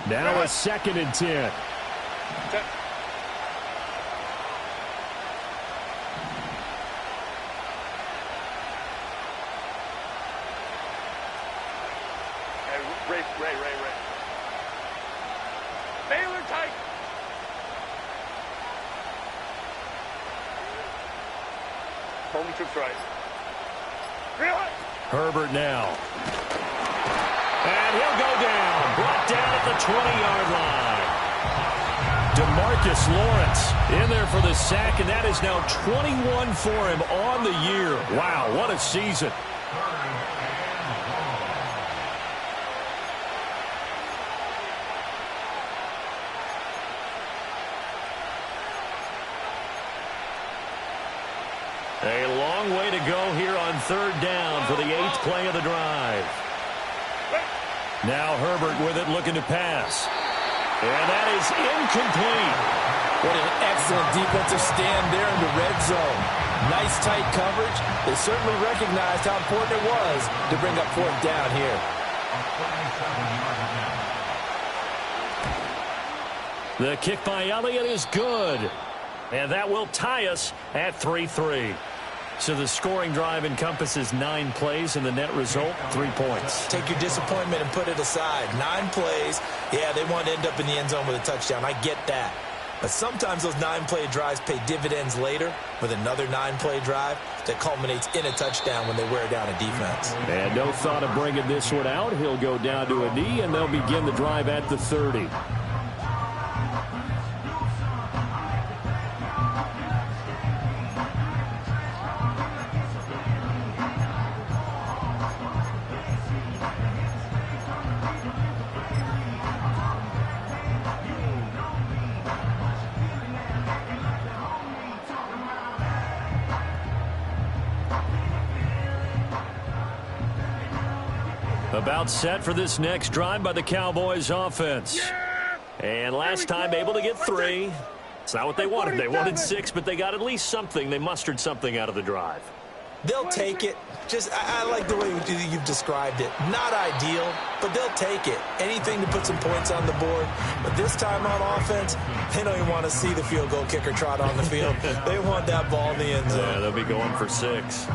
Now a 2nd and 10. Ray. Baylor tight. Holding trips right. Herbert now. And he'll go down. Brought down at the 20-yard line. DeMarcus Lawrence in there for the sack, and that is now 21 for him on the year. Wow, what a season. A long way to go here on 3rd down for the 8th play of the drive. Now Herbert with it, looking to pass. And that is incomplete. What an excellent defensive stand there in the red zone. Nice tight coverage. They certainly recognized how important it was to bring up 4th down here. The kick by Elliott is good. And that will tie us at 3-3. So the scoring drive encompasses 9 plays, and the net result, 3 points. Take your disappointment and put it aside. 9 plays. Yeah, they want to end up in the end zone with a touchdown. I get that. But sometimes those 9-play drives pay dividends later with another 9-play drive that culminates in a touchdown when they wear down a defense. And no thought of bringing this one out. He'll go down to a knee, and they'll begin the drive at the 30. About set for this next drive by the Cowboys offense. And last time able to get 3. It's not what they wanted. They wanted 6, but they got at least something. They mustered something out of the drive. They'll take it. I like the way you've described it. Not ideal, but they'll take it. Anything to put some points on the board. But this time on offense, they don't even want to see the field goal kicker trot on the field. They want that ball in the end zone. Yeah, they'll be going for 6.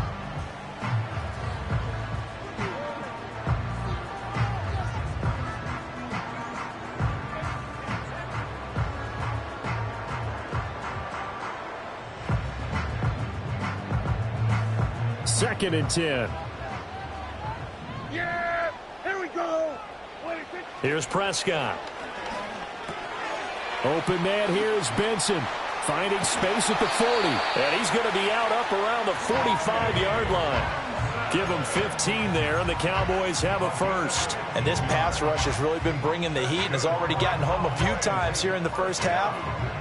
Second and 10. Yeah, here we go. Here's Prescott. Open man here is Benson. Finding space at the 40. And he's going to be out up around the 45-yard line. Give him 15 there, and the Cowboys have a first. And this pass rush has really been bringing the heat and has already gotten home a few times here in the first half.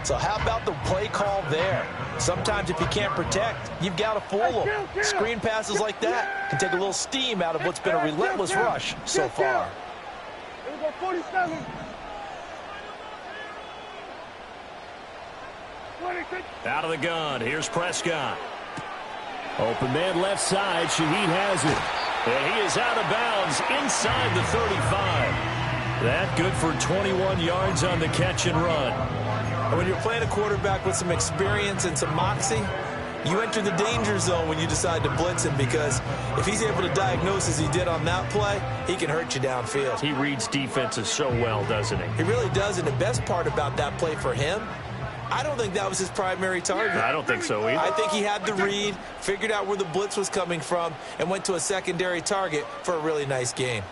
So how about the play call there? Sometimes if you can't protect, you've got to fool them. Screen passes like that can take a little steam out of what's been a relentless rush so far. Here we go, 47. 26. Out of the gun. Here's Prescott. Open man left side. Shaheed has it. And he is out of bounds inside the 35. That good for 21 yards on the catch and run. And when you're playing a quarterback with some experience and some moxie, you enter the danger zone when you decide to blitz him, because if he's able to diagnose as he did on that play, he can hurt you downfield. He reads defenses so well, doesn't he? He really does, and the best part about that play for him, I don't think that was his primary target. I don't think so either. I think he had the read, figured out where the blitz was coming from, and went to a secondary target for a really nice game.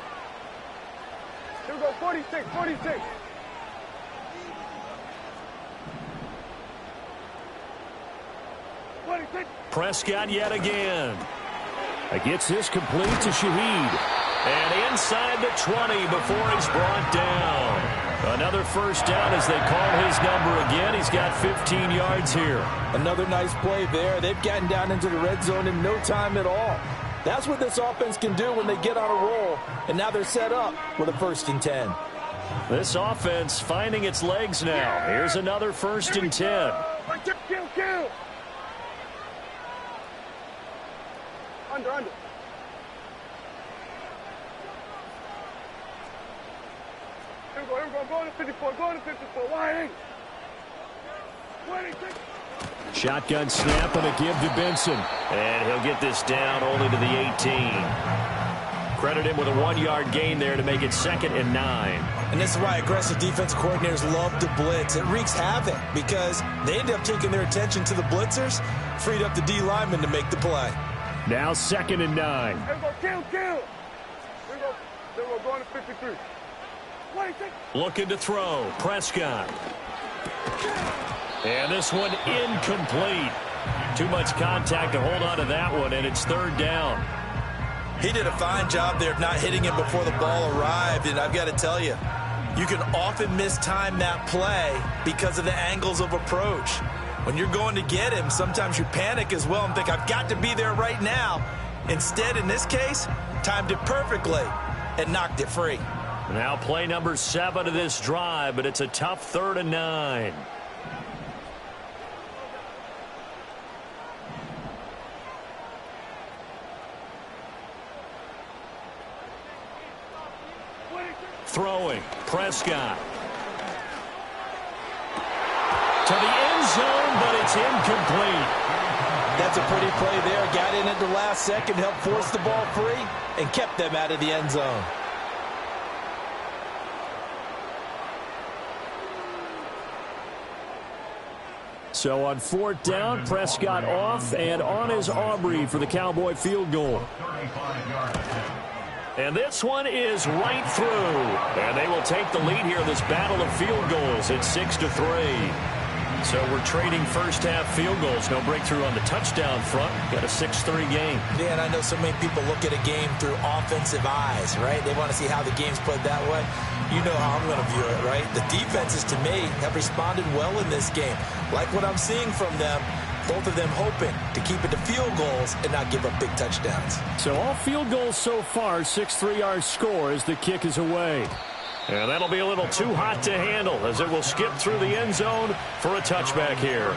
Here we go, 46, 46. Prescott yet again. Gets this complete to Shaheed. And inside the 20 before he's brought down. Another first down as they call his number again. He's got 15 yards here. Another nice play there. They've gotten down into the red zone in no time at all. That's what this offense can do when they get on a roll. And now they're set up with a 1st and 10. This offense finding its legs now. Here's another 1st and 10. Kill. Under. Here we go. Go to 54. Go to 54. Wide 8. Shotgun snap and a give to Benson. And he'll get this down only to the 18. Credit him with a 1-yard gain there to make it 2nd and 9. And this is why aggressive defense coordinators love to blitz. It wreaks havoc because they end up taking their attention to the blitzers, freed up the D lineman to make the play. Now 2nd and 9. Here we go. Kill. Here we go. Going to 53. Looking to throw. Prescott. And this one incomplete. Too much contact to hold on to that one, and it's 3rd down. He did a fine job there of not hitting him before the ball arrived, and I've got to tell you, you can often mistime that play because of the angles of approach. When you're going to get him, sometimes you panic as well and think, I've got to be there right now. Instead, in this case, timed it perfectly and knocked it free. Now play number 7 of this drive, but it's a tough 3rd and 9. Throwing. Prescott. To the end zone, but it's incomplete. That's a pretty play there. Got in at the last second, helped force the ball free, and kept them out of the end zone. So on 4th down, Prescott off, and on is Aubrey for the Cowboy field goal. And this one is right through. And they will take the lead here in this battle of field goals. It's 6-3. So we're trading first-half field goals. No breakthrough on the touchdown front. Got a 6-3 game. Yeah, and I know so many people look at a game through offensive eyes, right? They want to see how the game's played that way. You know how I'm going to view it, right? The defenses, to me, have responded well in this game. Like what I'm seeing from them. Both of them hoping to keep it to field goals and not give up big touchdowns. So all field goals so far, 6-3 our score as the kick is away. And that'll be a little too hot to handle as it will skip through the end zone for a touchback here.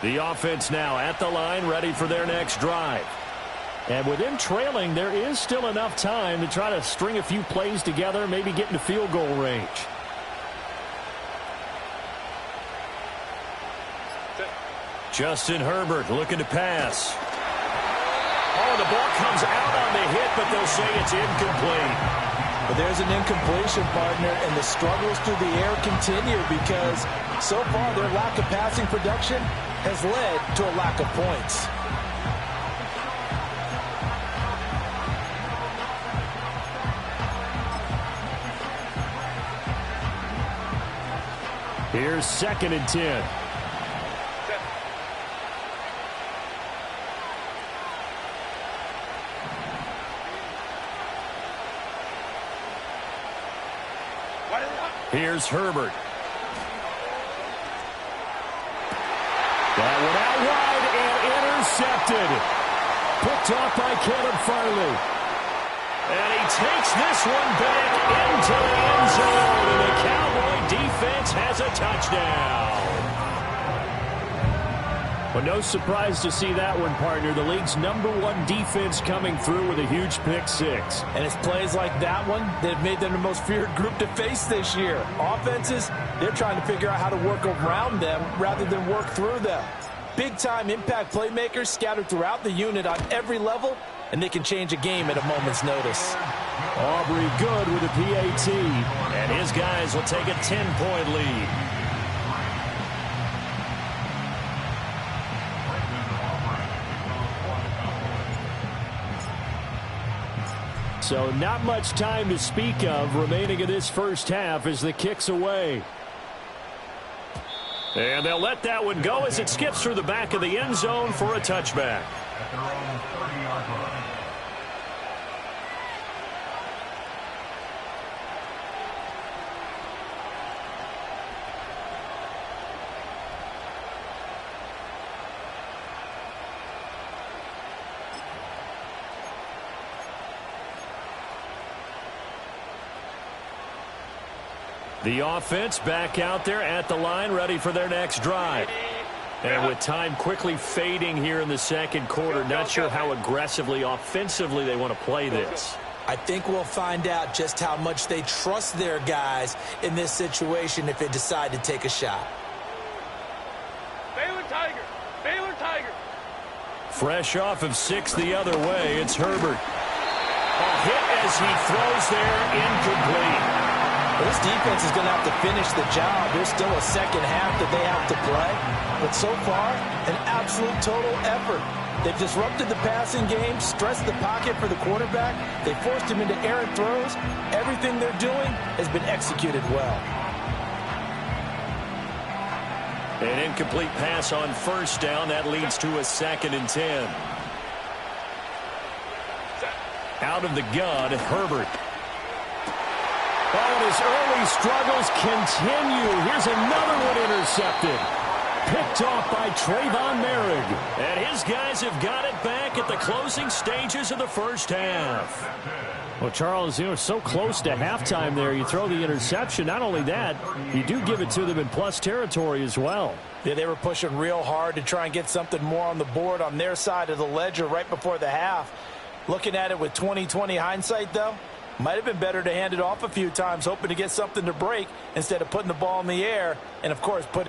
The offense now at the line, ready for their next drive. And with them trailing, there is still enough time to try to string a few plays together, maybe get into field goal range. Justin Herbert looking to pass. Oh, the ball comes out on the hit, but they'll say it's incomplete. But there's an incompletion, partner, and the struggles through the air continue because so far their lack of passing production has led to a lack of points. Here's 2nd and 10. Here's Herbert. That one out wide and intercepted. Picked off by Caleb Farley. And he takes this one back into the end zone. And the Cowboy defense has a touchdown. Well, no surprise to see that one, partner. The league's #1 defense coming through with a huge pick-6. And it's plays like that one that have made them the most feared group to face this year. Offenses, they're trying to figure out how to work around them rather than work through them. Big-time impact playmakers scattered throughout the unit on every level, and they can change a game at a moment's notice. Aubrey good with a PAT. And his guys will take a 10-point lead. So not much time to speak of remaining in this first half as the kick's away. And they'll let that one go as it skips through the back of the end zone for a touchback. At their own 30-yard line. The offense back out there at the line, ready for their next drive. And with time quickly fading here in the second quarter, not sure how aggressively, offensively they want to play this. I think we'll find out just how much they trust their guys in this situation if they decide to take a shot. Baylor Tiger. Baylor Tiger. Fresh off of 6 the other way, it's Herbert. A hit as he throws there, incomplete. This defense is going to have to finish the job. There's still a second half that they have to play. But so far, an absolute total effort. They've disrupted the passing game, stressed the pocket for the quarterback. They forced him into errant throws. Everything they're doing has been executed well. An incomplete pass on first down. That leads to a 2nd and 10. Out of the gun, Herbert. Oh, and his early struggles continue. Here's another one intercepted. Picked off by Trayvon Merrick. And his guys have got it back at the closing stages of the first half. Well, Charles, so close to halftime there. You throw the interception. Not only that, you do give it to them in plus territory as well. Yeah, they were pushing real hard to try and get something more on the board on their side of the ledger right before the half. Looking at it with 20/20 hindsight, though, might have been better to hand it off a few times, hoping to get something to break instead of putting the ball in the air and, of course, put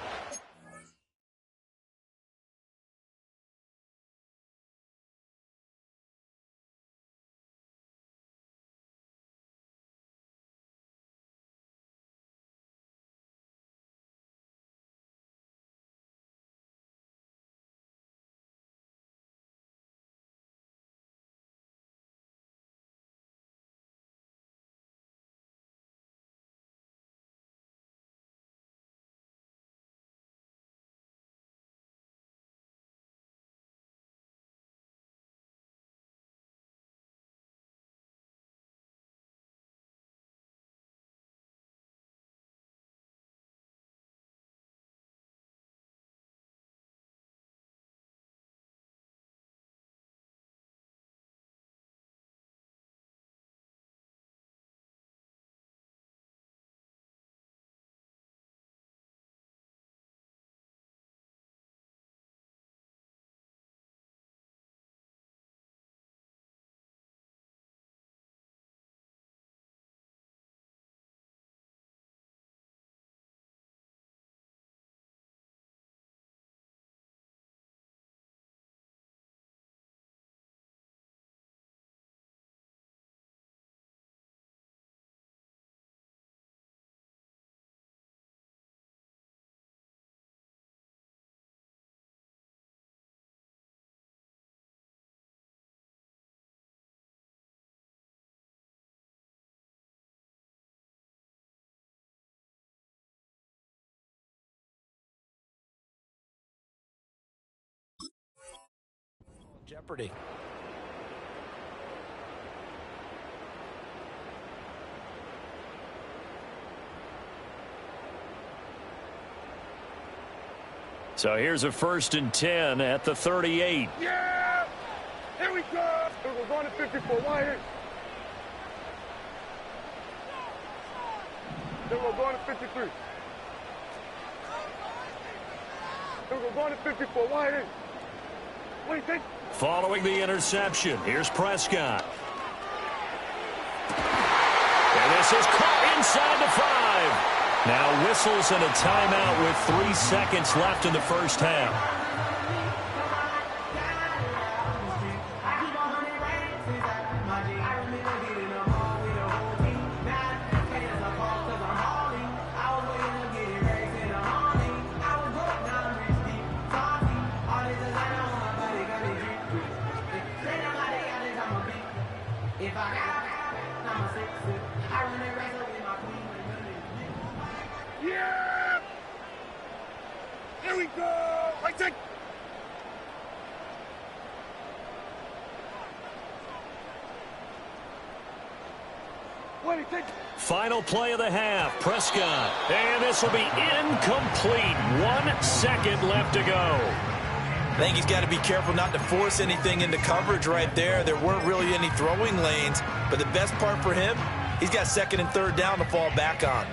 jeopardy. So here's a 1st and 10 at the 38. Yeah! Here we go! We're going to 54. Why here? Then we're going to 53. Then we're going to 54. Why here? What do you think? Following the interception, here's Prescott. And this is caught inside the 5. Now whistles and a timeout with 3 seconds left in the first half. Yeah! Here we go! Right there! What do you think? Final play of the half. Prescott. And this will be incomplete. 1 second left to go. I think he's got to be careful not to force anything into coverage right there. There weren't really any throwing lanes, but the best part for him, he's got 2nd and 3rd down to fall back on.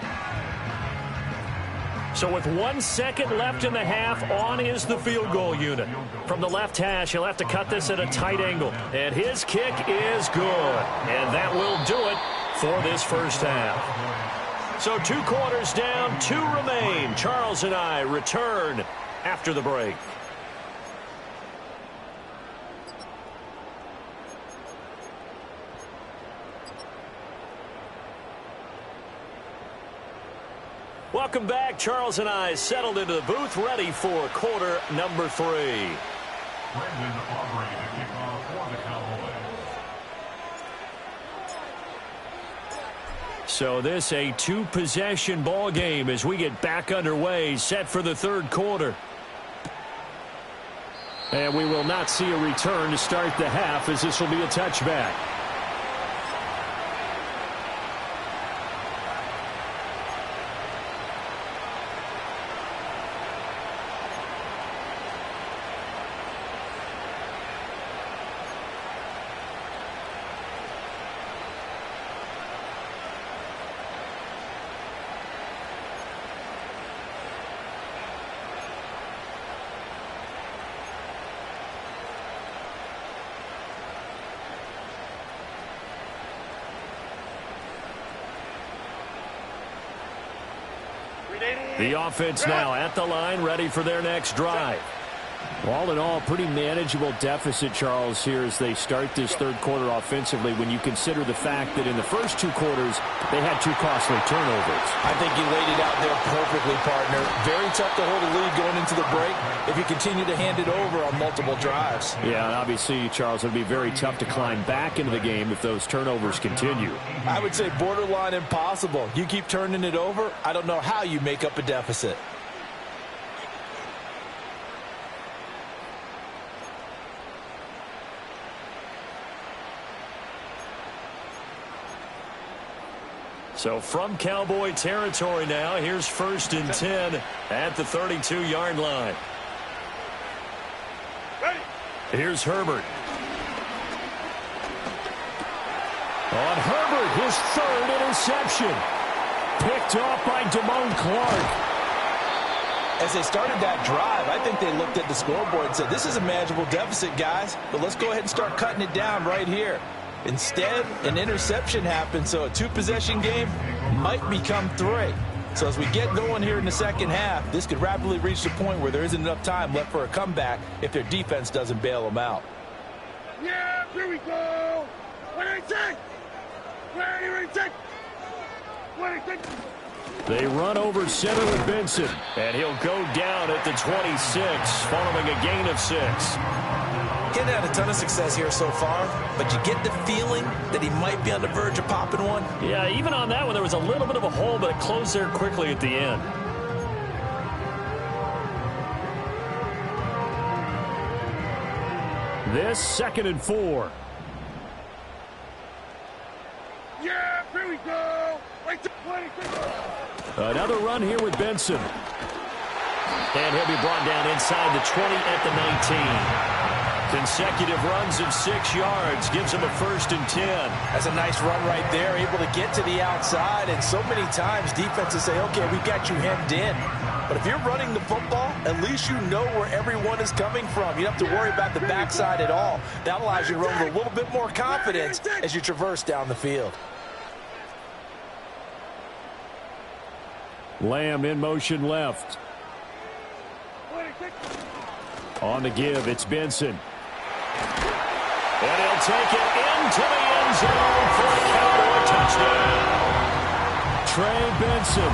So with 1 second left in the half, on is the field goal unit. From the left hash, he'll have to cut this at a tight angle. And his kick is good. And that will do it for this first half. So 2 quarters down, 2 remain. Charles and I return after the break. Welcome back. Charles and I settled into the booth, ready for quarter number 3. Brendan Aubrey to kick off for the Cowboys. So this a 2-possession ball game as we get back underway, set for the 3rd quarter. And we will not see a return to start the half, as this will be a touchback. The offense now at the line, ready for their next drive. All in all, pretty manageable deficit, Charles, here as they start this 3rd quarter offensively when you consider the fact that in the first 2 quarters, they had 2 costly turnovers. I think you laid it out there perfectly, partner. Very tough to hold a lead going into the break if you continue to hand it over on multiple drives. Yeah, and obviously, Charles, it would be very tough to climb back into the game if those turnovers continue. I would say borderline impossible. You keep turning it over, I don't know how you make up a deficit. So from Cowboy territory now, here's 1st and 10 at the 32-yard line. Here's Herbert. On Herbert, his 3rd interception. Picked off by Damone Clark. As they started that drive, I think they looked at the scoreboard and said, this is a manageable deficit, guys, but let's go ahead and start cutting it down right here. Instead, an interception happened, so a 2-possession game might become 3. So as we get going here in the second half, this could rapidly reach the point where there isn't enough time left for a comeback if their defense doesn't bail them out. Yeah, here we go. What do you think? Where do you think? What do you think? They run over center with Benson, and he'll go down at the 26, following a gain of 6. Getting had a ton of success here so far, but you get the feeling that he might be on the verge of popping one. Yeah, even on that one, there was a little bit of a hole, but it closed there quickly at the end. This 2nd and 4. Yeah, here we go. Another run here with Benson. And he'll be brought down inside the 20 at the 19. Consecutive runs of 6 yards gives him a 1st and 10. That's a nice run right there, able to get to the outside. And so many times defenses say, okay, we've got you hemmed in. But if you're running the football, at least you know where everyone is coming from. You don't have to worry about the backside at all. That allows you to run with a little bit more confidence as you traverse down the field. Lamb in motion left. On the give, it's Benson. And he'll take it into the end zone for a Cowboy touchdown. Trey Benson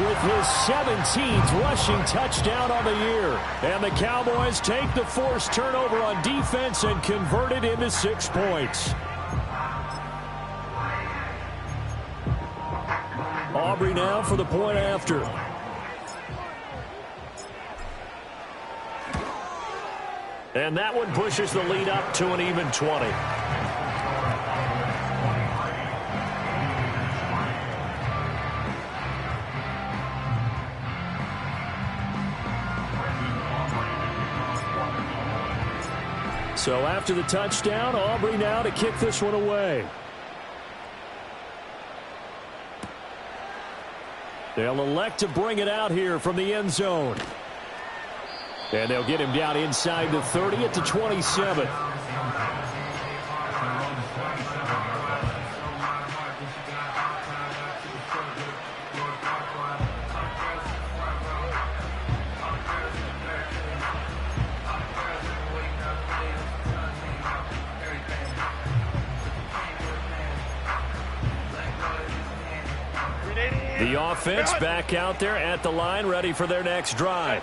with his 17th rushing touchdown on the year. And the Cowboys take the forced turnover on defense and convert it into 6 points. Aubrey now for the point after. And that one pushes the lead up to an even 20. So after the touchdown, Aubrey now to kick this one away. They'll elect to bring it out here from the end zone. And they'll get him down inside the 30 at the 27. The offense back out there at the line, ready for their next drive.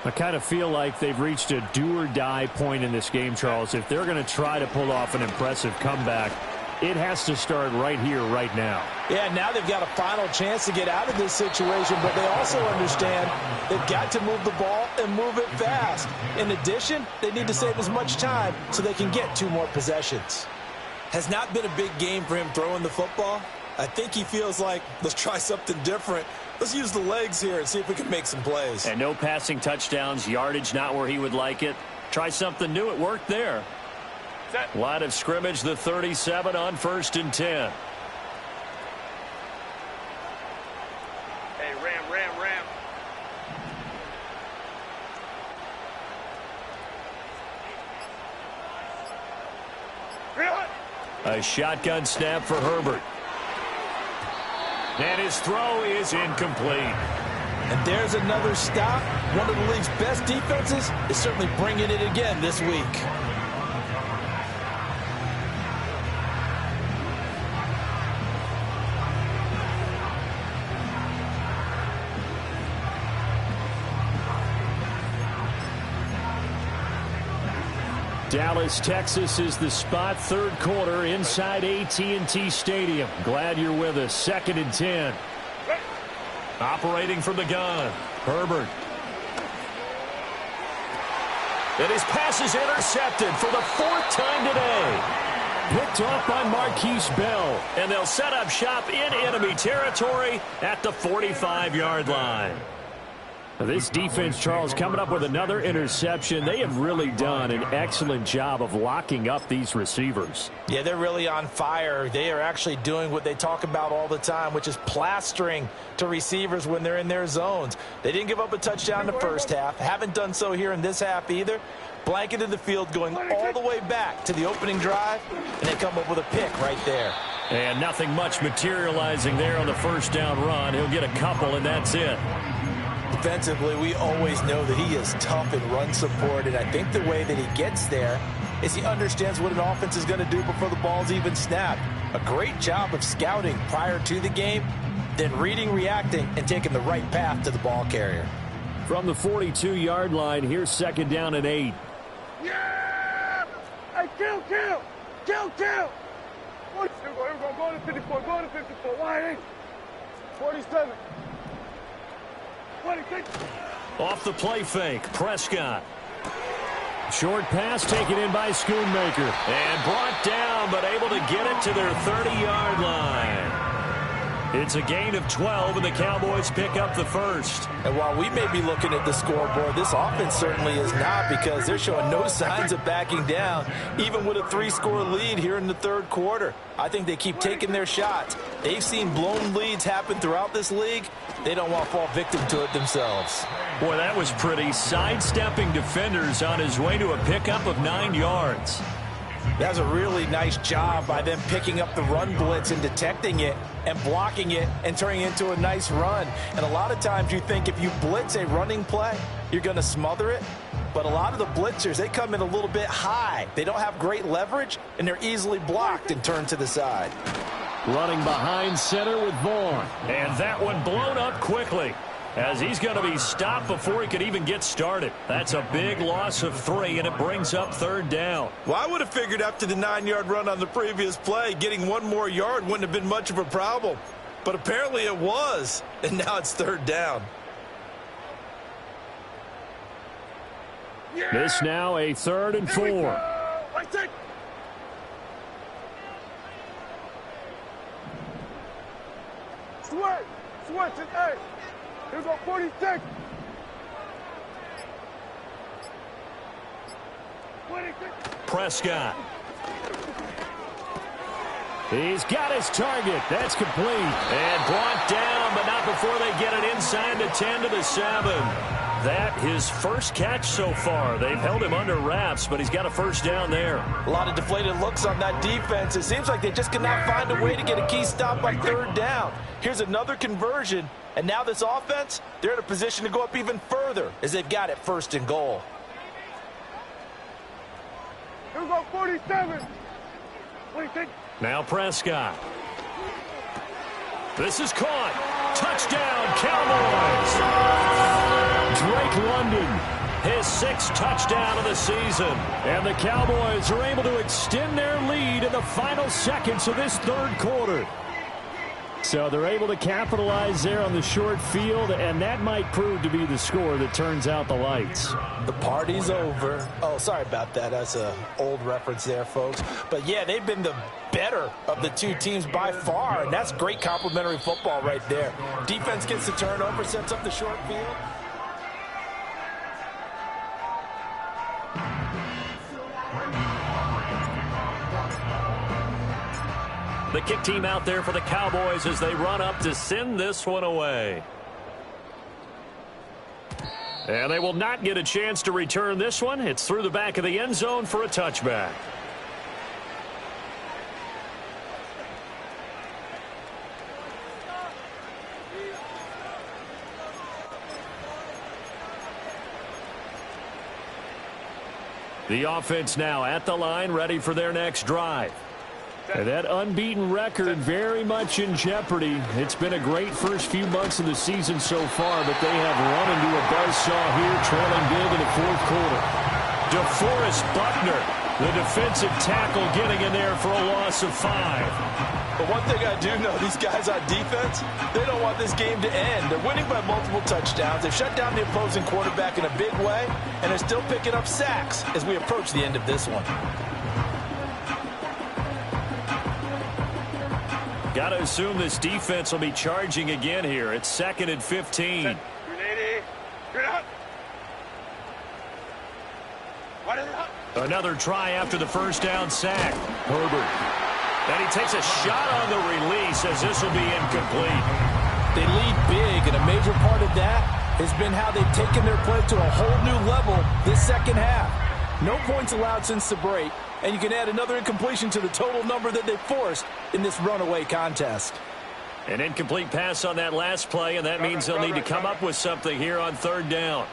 I kind of feel like they've reached a do-or-die point in this game, Charles. If they're going to try to pull off an impressive comeback, it has to start right here, right now. Yeah, now they've got a final chance to get out of this situation, but they also understand they've got to move the ball and move it fast. In addition, they need to save as much time so they can get 2 more possessions. Has not been a big game for him throwing the football. I think he feels like, let's try something different. Let's use the legs here and see if we can make some plays. And no passing touchdowns, yardage not where he would like it. Try something new. It worked there. Line of scrimmage, the 37 on 1st and 10. Hey, ram. A shotgun snap for Herbert. And his throw is incomplete. And there's another stop. One of the league's best defenses is certainly bringing it again this week. Dallas, Texas is the spot. 3rd quarter inside AT&T Stadium. Glad you're with us. 2nd and 10. Operating from the gun. Herbert. And his pass is intercepted for the 4th time today. Picked off by Marquise Bell. And they'll set up shop in enemy territory at the 45-yard line. This defense, Charles, coming up with another interception. They have really done an excellent job of locking up these receivers. Yeah, they're really on fire. They are actually doing what they talk about all the time, which is plastering to receivers when they're in their zones. They didn't give up a touchdown in the first half. Haven't done so here in this half either. Blanketed the field going all the way back to the opening drive, and they come up with a pick right there. And nothing much materializing there on the 1st down run. He'll get a couple, and that's it. Defensively, we always know that he is tough in run support, and I think the way that he gets there is he understands what an offense is going to do before the ball's even snapped. A great job of scouting prior to the game, then reading, reacting, and taking the right path to the ball carrier. From the 42-yard line, here's 2nd down and 8. Yeah! Hey, kill! 42, go to 54, wide 8. 47. 26. Off the play fake, Prescott. Short pass taken in by Schoonmaker. And brought down, but able to get it to their 30-yard line. It's a gain of 12, and the Cowboys pick up the 1st. And while we may be looking at the scoreboard, this offense certainly is not, because they're showing no signs of backing down, even with a 3-score lead here in the 3rd quarter. I think they keep taking their shots. They've seen blown leads happen throughout this league. They don't want to fall victim to it themselves. Boy, that was pretty. Sidestepping defenders on his way to a pickup of 9 yards. That's a really nice job by them picking up the run blitz and detecting it and blocking it and turning it into a nice run. And a lot of times you think if you blitz a running play, you're going to smother it. But a lot of the blitzers, they come in a little bit high. They don't have great leverage, and they're easily blocked and turned to the side. Running behind center with Vaughn. And that one blown up quickly, as he's going to be stopped before he could even get started. That's a big loss of 3, and it brings up 3rd down. Well, I would have figured after the 9-yard run on the previous play, getting 1 more yard wouldn't have been much of a problem. But apparently it was, and now it's 3rd down. Yeah! This now a 3rd and 4. Right take. Switch it, hey. Here we go, 46. 26. Prescott. He's got his target. That's complete. And brought down, but not before they get it inside the 10 to the 7. That his first catch so far. They've held him under wraps, but he's got a first down there. A lot of deflated looks on that defense. It seems like they just cannot find a way to get a key stop on third down. Here's another conversion, and now this offense, they're in a position to go up even further as they've got it first and goal. Here we go, 47. 26. Now Prescott. This is caught. Touchdown, Cowboys. Drake London, his 6th touchdown of the season. And the Cowboys are able to extend their lead in the final seconds of this third quarter. So they're able to capitalize there on the short field, and that might prove to be the score that turns out the lights. The party's over. Oh, sorry about that. That's an old reference there, folks. But, yeah, they've been the better of the two teams by far, and that's great complimentary football right there. Defense gets the turnover, sets up the short field. The kick team out there for the Cowboys as they run up to send this one away. And they will not get a chance to return this one. It's through the back of the end zone for a touchback. The offense now at the line, ready for their next drive. And that unbeaten record very much in jeopardy. It's been a great first few months of the season so far, but they have run into a buzzsaw here, trailing big in the fourth quarter. DeForest Buckner, the defensive tackle, getting in there for a loss of 5. But one thing I do know, these guys on defense, they don't want this game to end. They're winning by multiple touchdowns. They've shut down the opposing quarterback in a big way, and they're still picking up sacks as we approach the end of this one. Got to assume this defense will be charging again here. It's 2nd and 15. Another try after the first down sack. Herbert. And he takes a shot on the release as this will be incomplete. They lead big, and a major part of that has been how they've taken their play to a whole new level this second half. No points allowed since the break, and you can add another incompletion to the total number that they forced in this runaway contest. An incomplete pass on that last play, and that means they'll need to come up with something here on third down.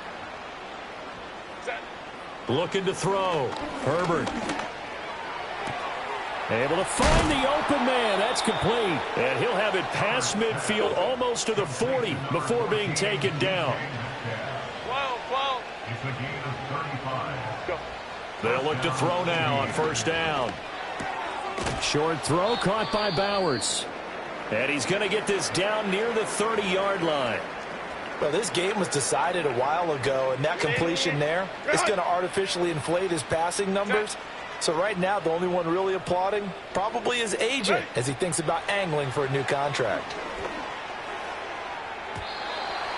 Looking to throw. Herbert. Able to find the open man. That's complete. And he'll have it past midfield almost to the 40 before being taken down. It's a gain of 35. Go. They'll look to throw now on first down. Short throw caught by Bowers. And he's going to get this down near the 30-yard line. Well, this game was decided a while ago, and that completion there is going to artificially inflate his passing numbers. So right now, the only one really applauding probably his agent as he thinks about angling for a new contract.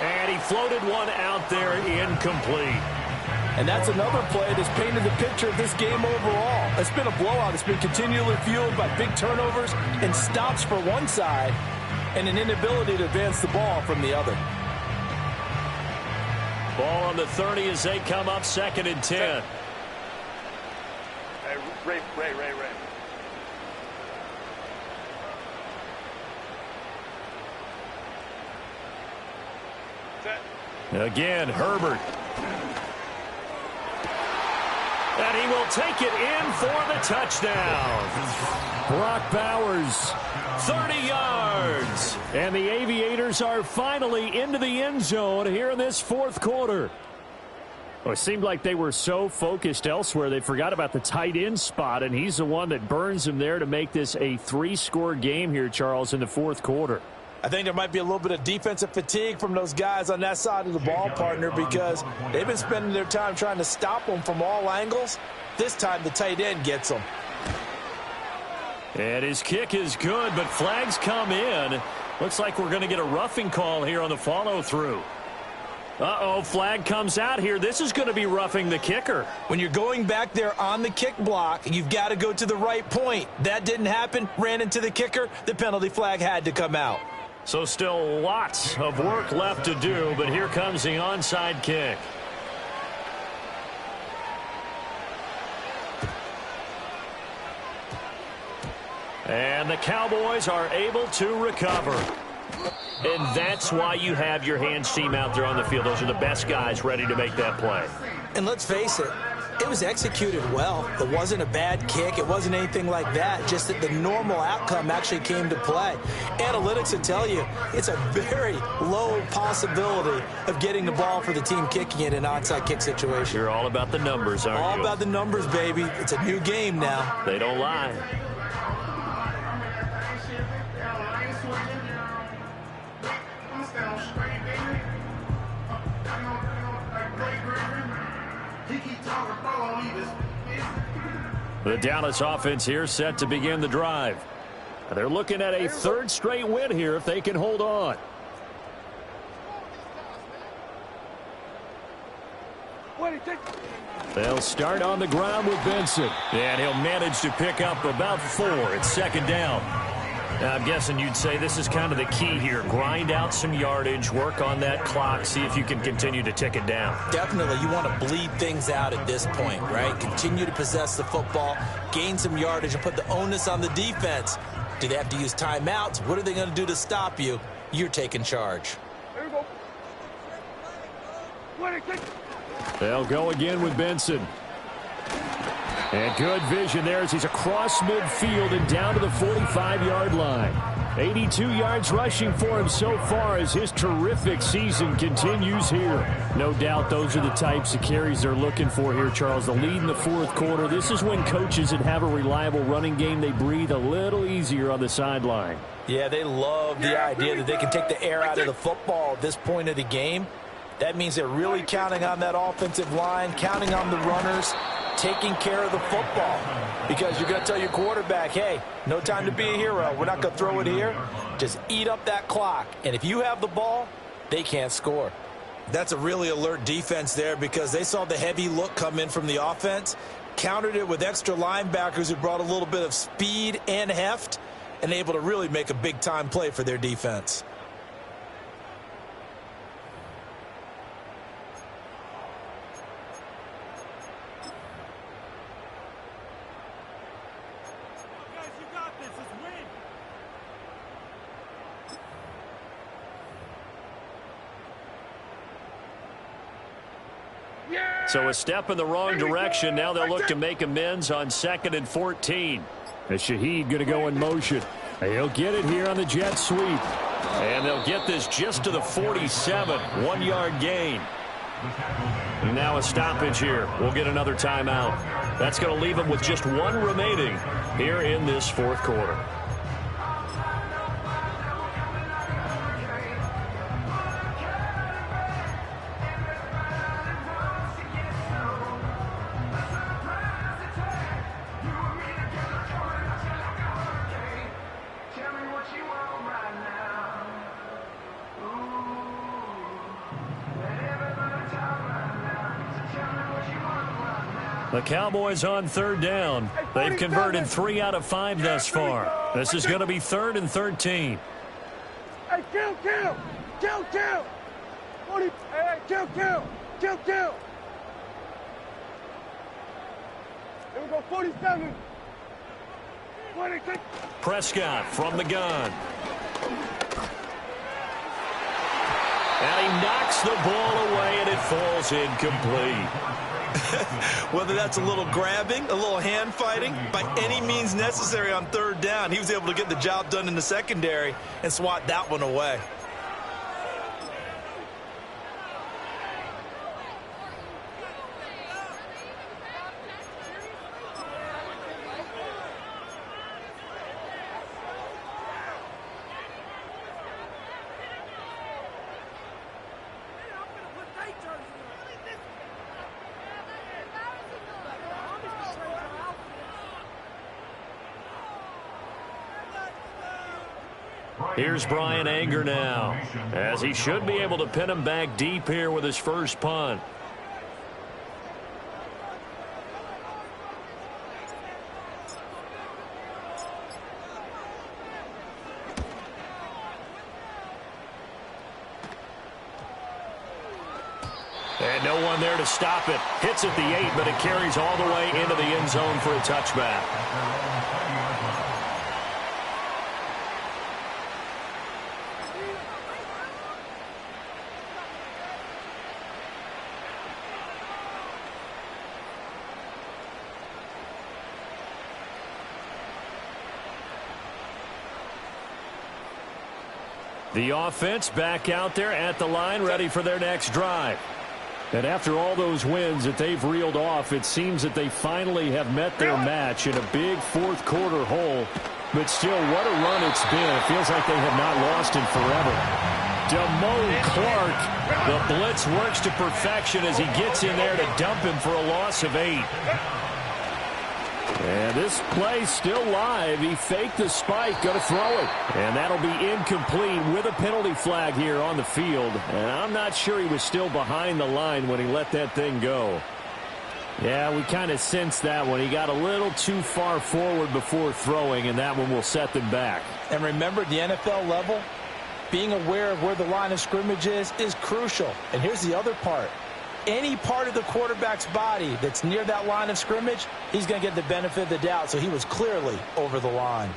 And he floated one out there, incomplete. And that's another play that's painted the picture of this game overall. It's been a blowout. It's been continually fueled by big turnovers and stops for one side and an inability to advance the ball from the other. Ball on the 30 as they come up 2nd and 10. Hey, Ray. Again, Herbert. And he will take it in for the touchdown. Brock Bowers, 30 yards. And the Aviators are finally into the end zone here in this fourth quarter. Well, it seemed like they were so focused elsewhere, they forgot about the tight end spot, and he's the one that burns them there to make this a 3-score game here, Charles, in the fourth quarter. I think there might be a little bit of defensive fatigue from those guys on that side of the ball, partner, because they've been spending their time trying to stop them from all angles. This time the tight end gets them. And his kick is good, but flags come in. Looks like we're going to get a roughing call here on the follow-through. Uh-oh, flag comes out here. This is going to be roughing the kicker. When you're going back there on the kick block, you've got to go to the right point. That didn't happen. Ran into the kicker. The penalty flag had to come out. So still lots of work left to do, but here comes the onside kick. And the Cowboys are able to recover. And that's why you have your hands team out there on the field. Those are the best guys ready to make that play. And let's face it, it was executed well. It wasn't a bad kick. It wasn't anything like that. Just that the normal outcome actually came to play. Analytics will tell you it's a very low possibility of getting the ball for the team kicking it in an onside kick situation. You're all about the numbers, aren't you? All about the numbers, baby. It's a new game now. They don't lie. The Dallas offense here set to begin the drive. They're looking at a third straight win here if they can hold on. They'll start on the ground with Benson. And he'll manage to pick up about 4. It's second down. Now, I'm guessing you'd say this is kind of the key here. Grind out some yardage, work on that clock, see if you can continue to tick it down. Definitely. You want to bleed things out at this point, right? Continue to possess the football, gain some yardage, and put the onus on the defense. Do they have to use timeouts? What are they going to do to stop you? You're taking charge. There we go. They'll go again with Benson. And good vision there as he's across midfield and down to the 45-yard line. 82 yards rushing for him so far as his terrific season continues here. No doubt those are the types of carries they're looking for here, Charles. The lead in the fourth quarter. This is when coaches that have a reliable running game, they breathe a little easier on the sideline. Yeah, they love the idea that they can take the air out of the football at this point of the game. That means they're really counting on that offensive line, counting on the runners, taking care of the football. Because you're going to tell your quarterback, hey, no time to be a hero. We're not going to throw it here. Just eat up that clock. And if you have the ball, they can't score. That's a really alert defense there because they saw the heavy look come in from the offense, countered it with extra linebackers who brought a little bit of speed and heft, and able to really make a big-time play for their defense. So a step in the wrong direction. Now they'll look to make amends on 2nd and 14. As Shaheed going to go in motion. He'll get it here on the jet sweep. And they'll get this just to the 47. 1-yard gain. And now a stoppage here. We'll get another timeout. That's going to leave them with just 1 remaining here in this fourth quarter. The Cowboys on 3rd down. They've converted 3 out of 5 thus far. This is going to be 3rd and 13. Hey, kill! 40, hey, kill! Here we go, 47. 26. Prescott from the gun. And he knocks the ball away, and it falls incomplete. Whether that's a little grabbing, a little hand fighting, by any means necessary on 3rd down, he was able to get the job done in the secondary and swat that one away. Here's Brian Anger now, as he should be able to pin him back deep here with his first punt. And no one there to stop it. Hits at the 8, but it carries all the way into the end zone for a touchback. The offense back out there at the line, ready for their next drive. And after all those wins that they've reeled off, it seems that they finally have met their match in a big fourth quarter hole. But still, what a run it's been. It feels like they have not lost in forever. Clark, the blitz works to perfection as he gets in there to dump him for a loss of 8. And this play still live. He faked the spike, going to throw it. And that'll be incomplete with a penalty flag here on the field. And I'm not sure he was still behind the line when he let that thing go. Yeah, we kind of sensed that one. He got a little too far forward before throwing, and that one will set them back. And remember, at the NFL level, being aware of where the line of scrimmage is crucial. And here's the other part. Any part of the quarterback's body that's near that line of scrimmage, he's going to get the benefit of the doubt. So he was clearly over the line.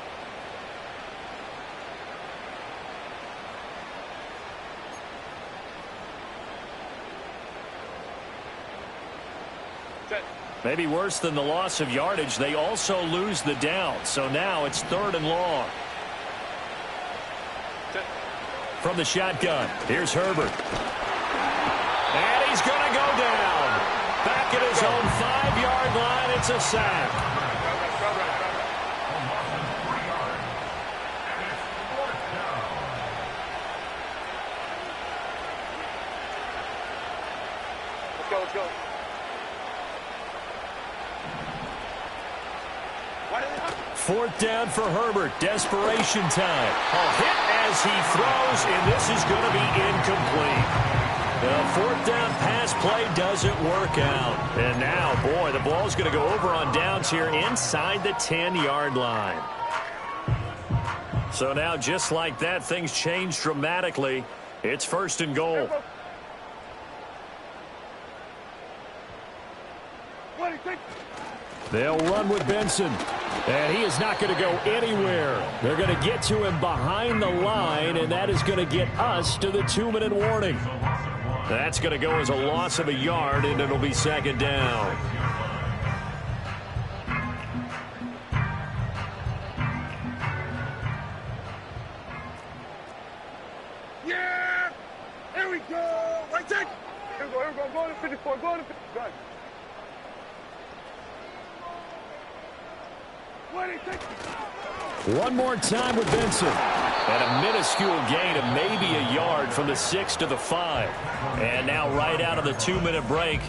Maybe worse than the loss of yardage, they also lose the down. So now it's 3rd and long. From the shotgun, here's Herbert. And he's going to go down. Back at his own 5-yard line, it's a sack. Let's go. 4th down for Herbert. Desperation time. A hit as he throws, and this is going to be incomplete. The 4th down pass play doesn't work out. And now, boy, the ball's going to go over on downs here inside the 10-yard line. So now, just like that, things change dramatically. It's 1st and goal. They'll run with Benson. And he is not going to go anywhere. They're going to get to him behind the line, and that is going to get us to the 2-minute warning. That's going to go as a loss of a yard, and it'll be 2nd down. Yeah! Here we go! Right side! Here we go. Go to 54. Go to 55. One more time with Benson. And a minuscule gain of maybe a yard from the 6 to the 5. And now right out of the 2-minute break,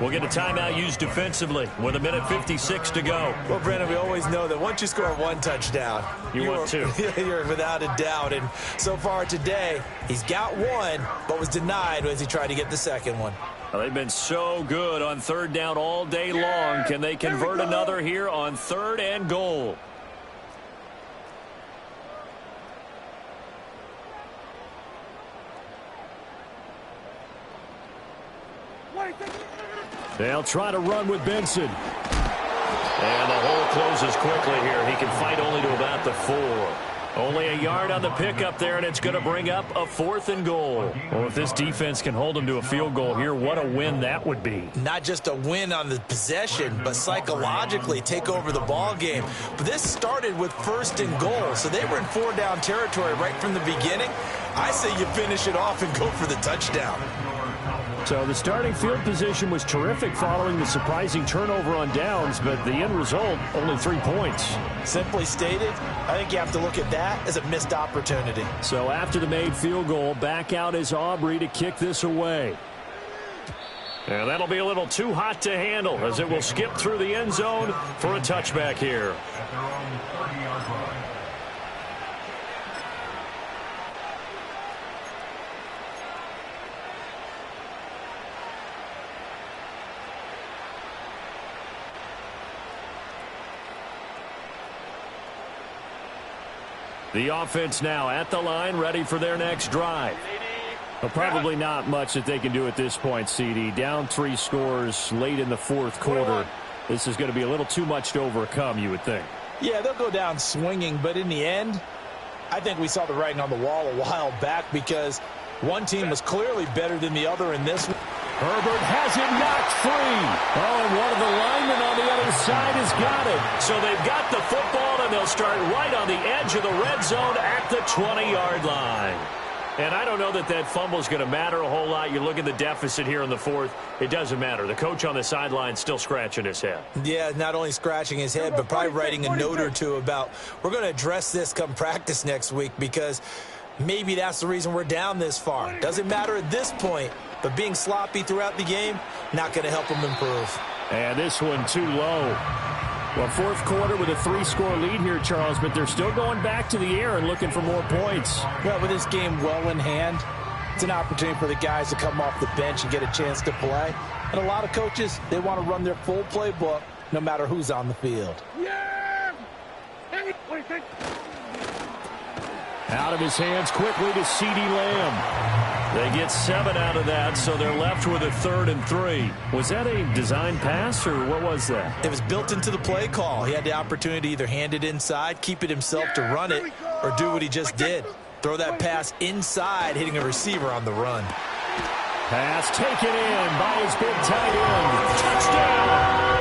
we'll get a timeout used defensively with 1:56 to go. Well, Brandon, we always know that once you score one touchdown, you're 2. You're without a doubt. And so far today, he's got one, but was denied as he tried to get the second one. Well, they've been so good on 3rd down all day long. Can they convert another here on 3rd and goal? They'll try to run with Benson. And the hole closes quickly here. He can fight only to about the 4. Only a yard on the pickup there, and it's going to bring up a 4th and goal. Well, if this defense can hold them to a field goal here, what a win that would be. Not just a win on the possession, but psychologically take over the ball game. But this started with 1st and goal, so they were in 4-down territory right from the beginning. I say you finish it off and go for the touchdown. So the starting field position was terrific following the surprising turnover on downs, but the end result, only 3 points. Simply stated, I think you have to look at that as a missed opportunity. So after the made field goal, back out is Aubrey to kick this away. And that'll be a little too hot to handle as it will skip through the end zone for a touchback here. The offense now at the line, ready for their next drive. Well, probably not much that they can do at this point, CD. Down 3 scores late in the fourth quarter. This is going to be a little too much to overcome, you would think. Yeah, they'll go down swinging, but in the end, I think we saw the writing on the wall a while back because one team was clearly better than the other in this one. Herbert has it knocked free. Oh, and one of the linemen on the other side has got it. So they've got the football, and they'll start right on the edge of the red zone at the 20-yard line. And I don't know that that fumble is going to matter a whole lot. You look at the deficit here in the fourth. It doesn't matter. The coach on the sideline still scratching his head. Yeah, not only scratching his head, but probably writing a note or two about we're going to address this come practice next week because maybe that's the reason we're down this far. Doesn't matter at this point, but being sloppy throughout the game, not going to help them improve. And this one too low. Well, fourth quarter with a 3-score lead here, Charles, but they're still going back to the air and looking for more points. Well, with this game well in hand, it's an opportunity for the guys to come off the bench and get a chance to play. And a lot of coaches, they want to run their full playbook no matter who's on the field. Yeah! Out of his hands quickly to CeeDee Lamb. They get 7 out of that, so they're left with a 3rd and 3. Was that a design pass, or what was that? It was built into the play call. He had the opportunity to either hand it inside, keep it himself to run it, or do what he just did. Throw that pass inside, hitting a receiver on the run. Pass taken in by his big tight end. Touchdown!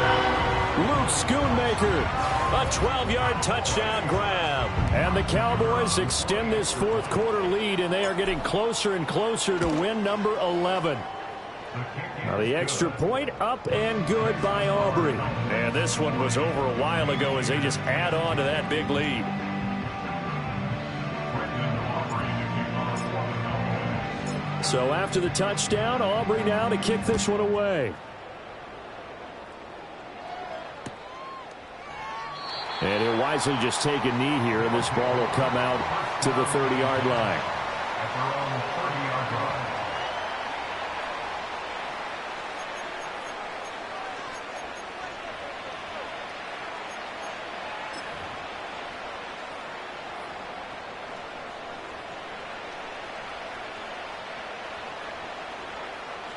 Luke Schoonmaker. A 12-yard touchdown grab. And the Cowboys extend this fourth quarter lead, and they are getting closer and closer to win number 11. Now the extra point up and good by Aubrey. And this one was over a while ago as they just add on to that big lead. So after the touchdown, Aubrey now to kick this one away. And he'll wisely just take a knee here, and this ball will come out to the 30-yard line. At their own 30-yard line.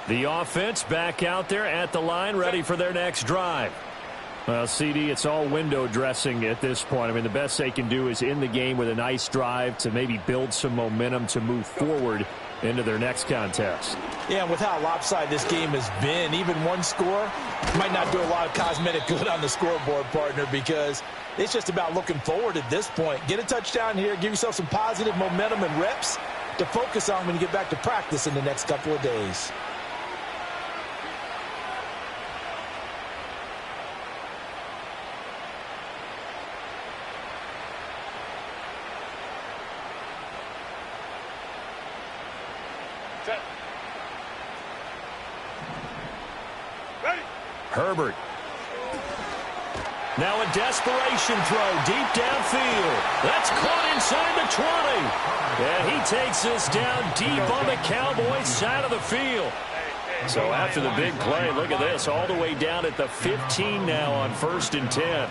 The offense back out there at the line, ready for their next drive. Well, CD, it's all window dressing at this point. I mean, the best they can do is in the game with a nice drive to maybe build some momentum to move forward into their next contest. Yeah, and with how lopsided this game has been, even one score might not do a lot of cosmetic good on the scoreboard, partner, because it's just about looking forward at this point. Get a touchdown here, give yourself some positive momentum and reps to focus on when you get back to practice in the next couple of days. Herbert. Now a desperation throw deep downfield. That's caught inside the 20. And he takes this down deep on the Cowboys side of the field. So after the big play, look at this, all the way down at the 15 now on 1st and 10.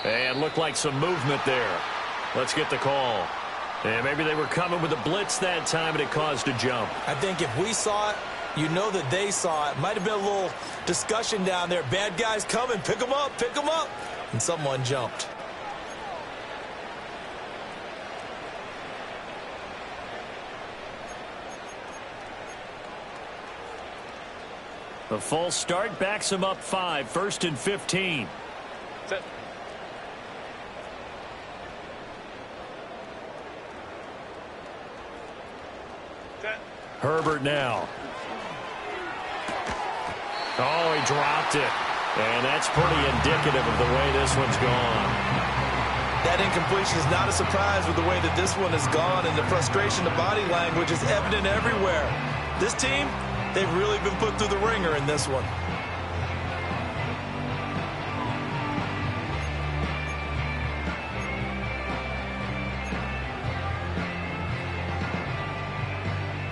And looked like some movement there. Let's get the call. And maybe they were coming with a blitz that time, and it caused a jump. I think if we saw it, you know that they saw it. Might have been a little discussion down there. Bad guys coming. Pick them up. Pick them up. And someone jumped. The false start backs him up 5, 1st and 15. Set. Herbert now. Oh, he dropped it. And that's pretty indicative of the way this one's gone. That incompletion is not a surprise with the way that this one has gone, and the frustration, the body language is evident everywhere. This team, they've really been put through the ringer in this one.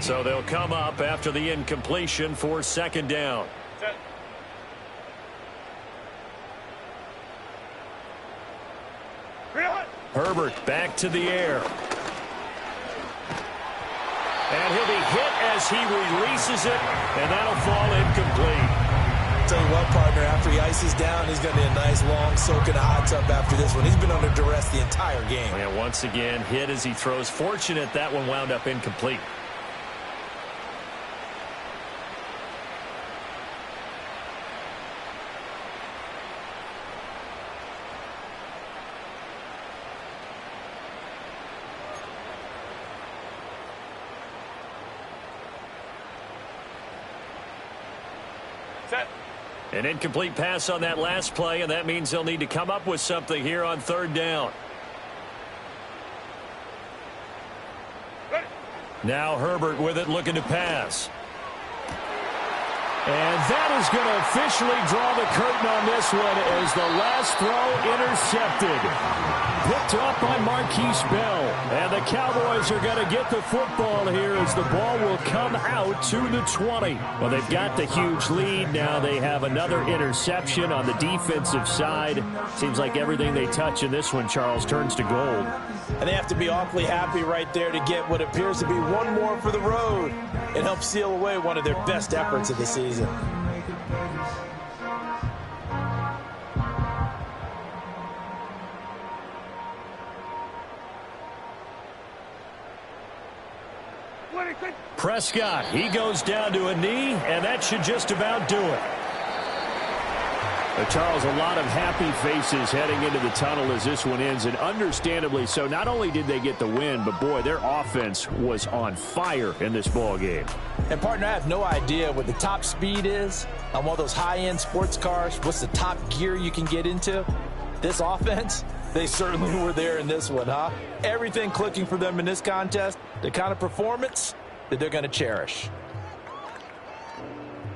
So they'll come up after the incompletion for 2nd down. Herbert back to the air. And he'll be hit as he releases it, and that'll fall incomplete. Tell you what, partner, after he ices down, he's going to be a nice long soak in a hot tub after this one. He's been under duress the entire game. And once again, hit as he throws. Fortunate that one wound up incomplete. An incomplete pass on that last play, and that means they'll need to come up with something here on third down. Now Herbert with it, looking to pass. And that is going to officially draw the curtain on this one as the last throw intercepted. Picked up by Marquise Bell. And the Cowboys are going to get the football here as the ball will come out to the 20. Well, they've got the huge lead. Now they have another interception on the defensive side. Seems like everything they touch in this one, Charles, turns to gold. And they have to be awfully happy right there to get what appears to be one more for the road. It helps seal away one of their best efforts of the season. Prescott, he goes down to a knee, and that should just about do it. Charles, a lot of happy faces heading into the tunnel as this one ends, and understandably so. Not only did they get the win, but, boy, their offense was on fire in this ball game. And, partner, I have no idea what the top speed is on one of those high-end sports cars. What's the top gear you can get into? This offense, they certainly were there in this one, huh? Everything clicking for them in this contest, the kind of performance that they're going to cherish.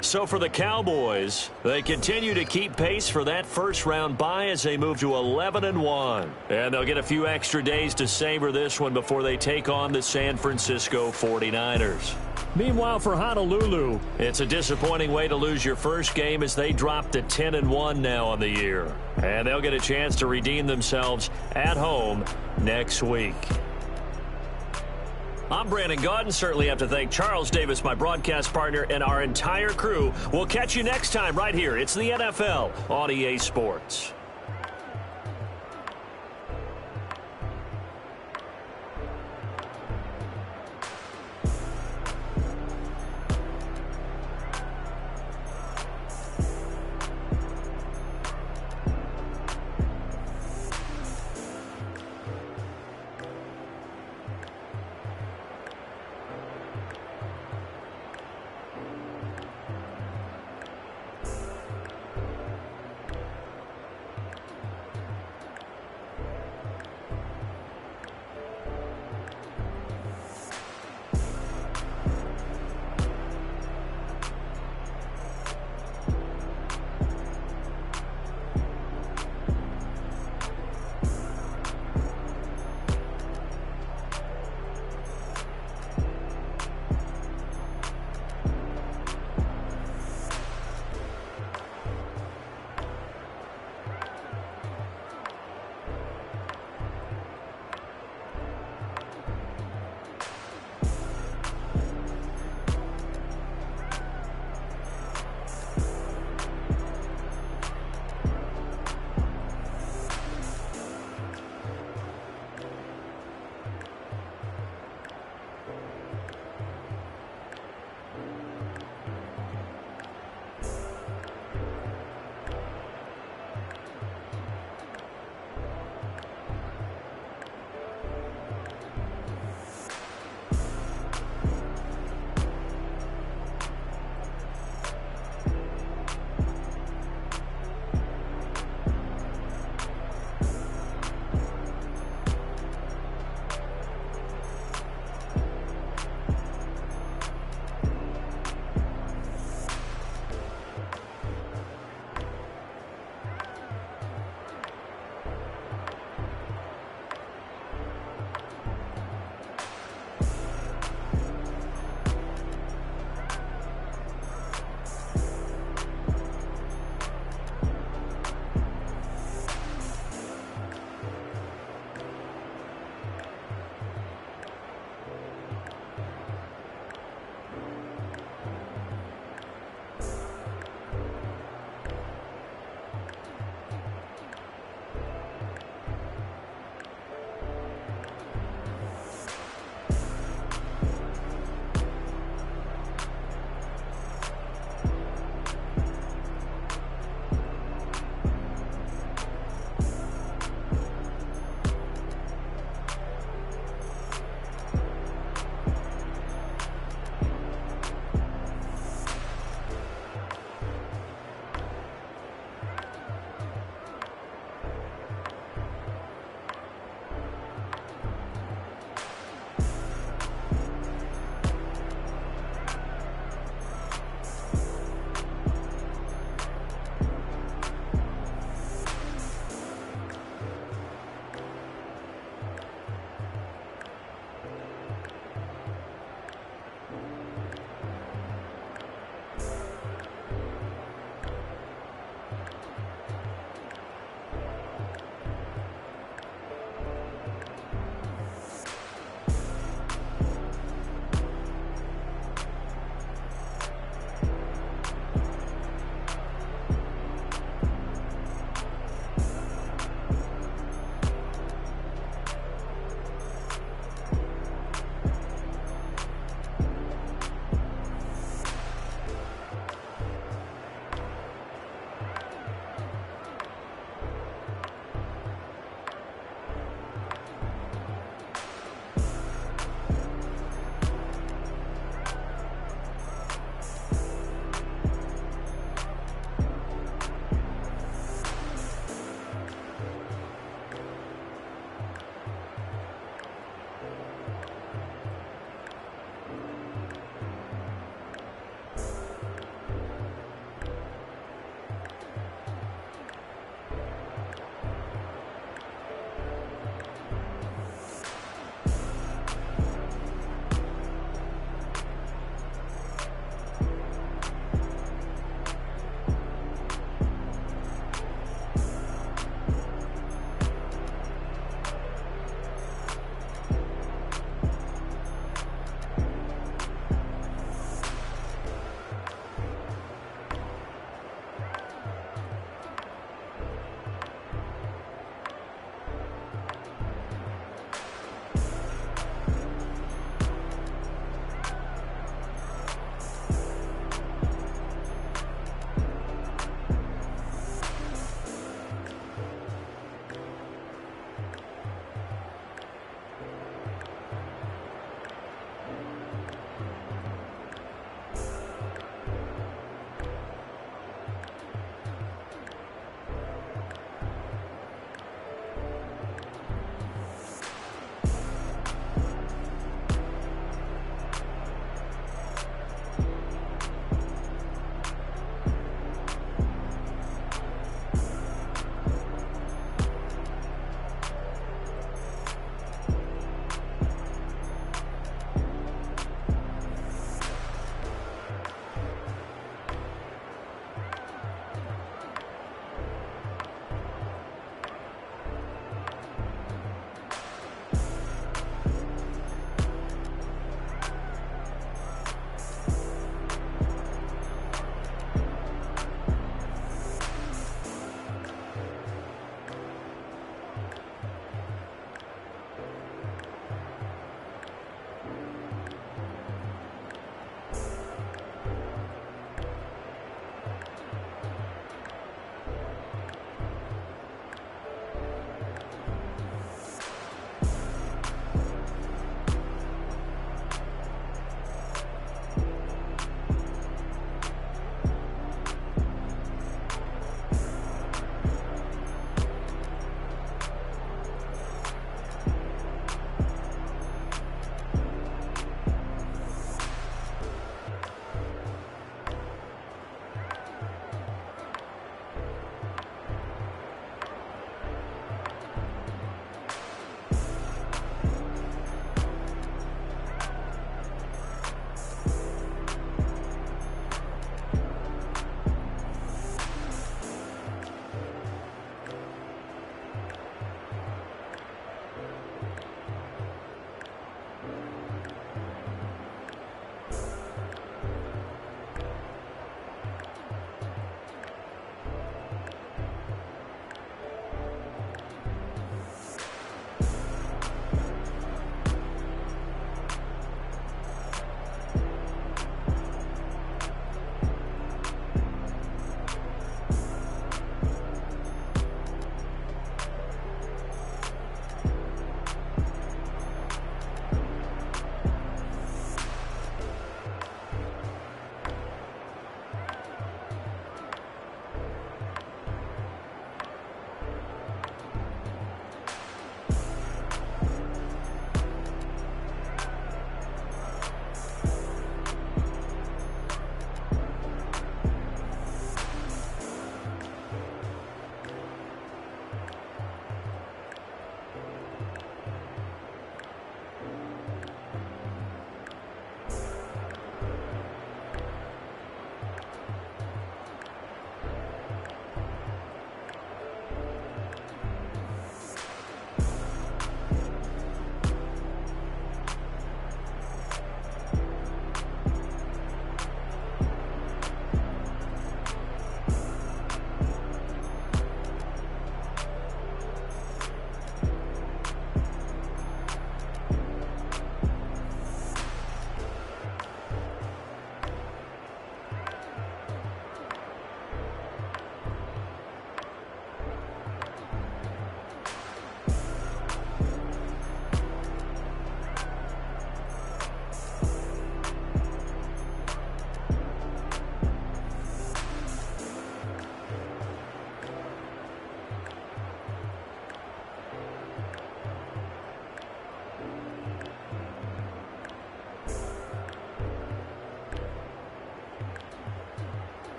So for the Cowboys, they continue to keep pace for that first-round bye as they move to 11-1. And they'll get a few extra days to savor this one before they take on the San Francisco 49ers. Meanwhile, for Honolulu, it's a disappointing way to lose your first game as they drop to 10-1 now on the year. And they'll get a chance to redeem themselves at home next week. I'm Brandon Gaudin. Certainly have to thank Charles Davis, my broadcast partner, and our entire crew. We'll catch you next time right here. It's the NFL on EA Sports.